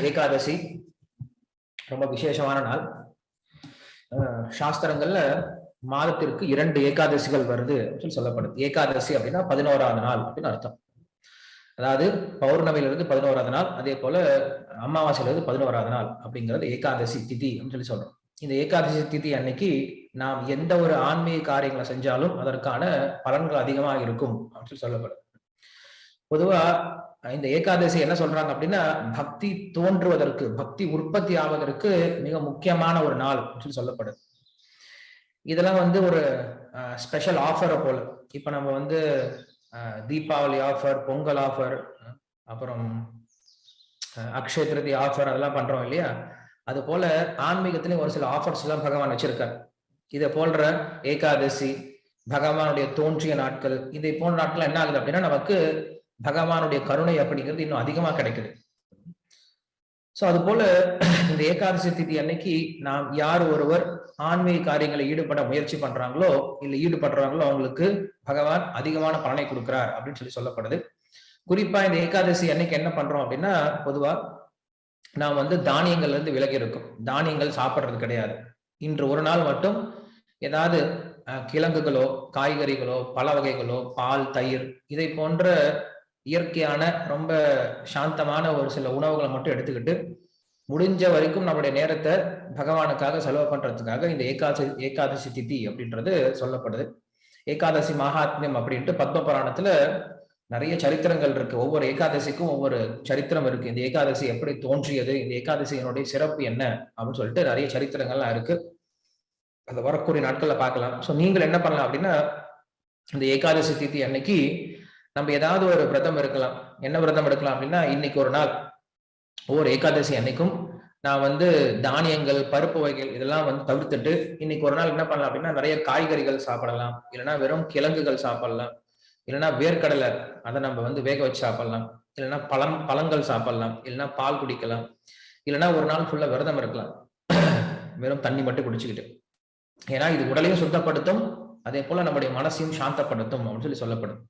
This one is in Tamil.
ஏகாதசி ரொம்ப விசேஷமான நாள். சாஸ்திரங்கள்ல மாதத்திற்கு 2 ஏகாதசிகள் வருது அப்படின்னு சொல்லப்படுது. ஏகாதசி அப்படின்னா 11வது நாள் அப்படின்னு அர்த்தம். அதாவது பௌர்ணமியிலிருந்து 11வது நாள், அதே போல அமாவாசையிலிருந்து 11வது நாள் அப்படிங்கிறது ஏகாதசி திதி அப்படின்னு சொல்றோம். இந்த ஏகாதசி திதி அன்னைக்கு நாம் எந்த ஒரு ஆன்மீக காரியங்களை செஞ்சாலும் அதற்கான பலன்கள் அதிகமாக இருக்கும் அப்படின்னு சொல்லப்படுது. பொதுவா இந்த ஏகாதசி என்ன சொல்றாங்க அப்படின்னா, பக்தி தோன்றுவதற்கு, பக்தி உற்பத்தி ஆவதற்கு மிக முக்கியமான ஒரு நாள் அப்படின்னு சொல்லப்படுது. இதெல்லாம் ஒரு ஸ்பெஷல் ஆஃபரை போல. இப்ப நம்ம தீபாவளி ஆஃபர், பொங்கல் ஆஃபர், அப்புறம் அக்ஷய திருதி ஆஃபர் அதெல்லாம் பண்றோம் இல்லையா? அது போல ஆன்மீகத்திலையும் ஒரு சில ஆஃபர்ஸ் எல்லாம் பகவான் வச்சிருக்கார். இதை போன்ற ஏகாதசி, பகவானுடைய தோன்றிய நாட்கள், இதை போன்ற நாட்கள் என்ன ஆகுது அப்படின்னா நமக்கு பகவானுடைய கருணை அப்படிங்கிறது இன்னும் அதிகமா கிடைக்குது. சோ அது போல இந்த ஏகாதசி திதி அன்னைக்கு நாம் யார் ஒருவர் ஆன்மீக காரியங்களை ஈடுபட முயற்சி பண்றாங்களோ இல்ல ஈடுபடுறாங்களோ அவங்களுக்கு பகவான் அதிகமான பலனை கொடுக்கிறார் அப்படின்னு சொல்லப்படுது. குறிப்பா இந்த ஏகாதசி அன்னைக்கு என்ன பண்றோம் அப்படின்னா, பொதுவா நாம் தானியங்கள்ல இருந்து விலகி இருக்கும். தானியங்கள் சாப்பிட்றது கிடையாது. இன்று ஒரு நாள் மட்டும் ஏதாவது கிழங்குகளோ, காய்கறிகளோ, பல வகைகளோ, பால், தயிர் இதை போன்ற இயற்கையான ரொம்ப சாந்தமான ஒரு சில உணவுகளை மட்டும் எடுத்துக்கிட்டு முடிஞ்ச வரைக்கும் நம்முடைய நேரத்தை பகவானுக்காக செலவு பண்றதுக்காக இந்த ஏகாதசி திதி அப்படின்றது சொல்லப்படுது. ஏகாதசி மகாத்மியம் அப்படின்ட்டு பத்ம புராணத்துல நிறைய சரித்திரங்கள் இருக்கு. ஒவ்வொரு ஏகாதசிக்கும் ஒவ்வொரு சரித்திரம் இருக்கு. இந்த ஏகாதசி எப்படி தோன்றியது, இந்த ஏகாதசியினுடைய சிறப்பு என்ன அப்படின்னு சொல்லிட்டு நிறைய சரித்திரங்கள்லாம் இருக்கு. அதை வரக்கூடிய நாட்கள்ல பார்க்கலாம். ஸோ நீங்கள் என்ன பண்ணலாம் அப்படின்னா, இந்த ஏகாதசி திதி அன்னைக்கு நம்ம ஏதாவது ஒரு விரதம் இருக்கலாம். என்ன விரதம் எடுக்கலாம் அப்படின்னா, இன்னைக்கு ஒரு நாள் ஒவ்வொரு ஏகாதசி அன்னைக்கும் நான் தானியங்கள், பருப்பு வகைகள் இதெல்லாம் தவிர்த்துட்டு இன்னைக்கு ஒரு நாள் என்ன பண்ணலாம் அப்படின்னா, நிறைய காய்கறிகள் சாப்பிடலாம், இல்லைன்னா வெறும் கிழங்குகள் சாப்பிடலாம், இல்லைன்னா வேர்க்கடலை அதை நம்ம வேக வச்சு சாப்பிடலாம், இல்லைன்னா பழங்கள் சாப்பிடலாம், இல்லைன்னா பால் குடிக்கலாம், இல்லைன்னா ஒரு நாள் ஃபுல்லா விரதம் இருக்கலாம், வெறும் தண்ணி மட்டும் குடிச்சுக்கிட்டு. ஏன்னா இது உடலையும் சுத்தப்படுத்தும், அதே போல நம்முடைய மனசையும் சாந்தப்படுத்தும் அப்படின்னு சொல்லப்படுது.